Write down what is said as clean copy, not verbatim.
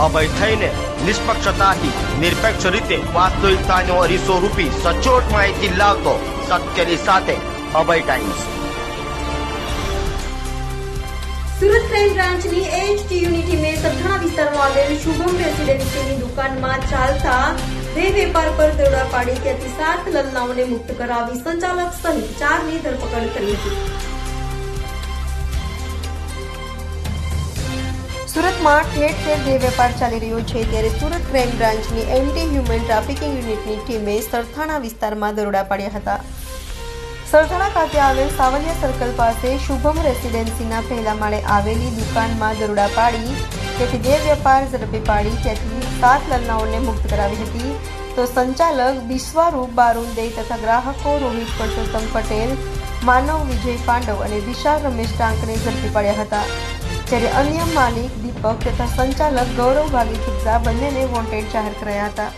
અભય થઈને નિષ્પક્ષતાથી નિરપેક્ષ રીતે વાસ્તવિકતાનો અરીસો રૂપી સચોટ માહિતી લાવતો સત્યની સાથે અભય ટાઈમ્સ। સુરત ક્રાઇમ બ્રાન્ચની એએચટી યુનિટી में સરથાણા વિસ્તારમાં આવેલ શુભમ રેસિડેન્સીની દુકાનમાં ચાલતા બે વેપાર પર દરોડા પાડી ત્યાંથી 7 લલનાઓને મુક્ત કરાવી સંચાલક સહિત 4ની ધરપકડ કરી હતી। સુરતમાં ઠેર ઠેર દેહ વેપાર ચાલી રહ્યો છે ત્યારે સુરત ક્રાઇમ બ્રાન્ચની એન્ટી હ્યુમન ટ્રાફિકિંગ યુનિટની ટીમે સરથાણા વિસ્તારમાં દરોડા પાડ્યા હતા। સરથાણા ખાતે આવેલ સાવલિયા સર્કલ પાસે શુભમ રેસિડેન્સીના પહેલા માળે આવેલી દુકાનમાં દરોડા પાડી ત્યાંથી દેહ વેપાર ઝડપી પાડી ત્યાંથી 7 લલનાઓને મુક્ત કરાવી હતી તો સંચાલક બિસ્વારૂપ બારુંદે તથા ગ્રાહકો રોહિત પરસોત્તમ પટેલ, માનવ વિજય પાંડવ અને વિશાલ રમેશ ટાંકને ઝડપી પાડ્યા હતા। જ્યારે અન્ય માલિક દીપક તથા સંચાલક ગૌરવ ભાગી ગુપ્તા બંનેને વોન્ટેડ જાહેર કરાયા હતા।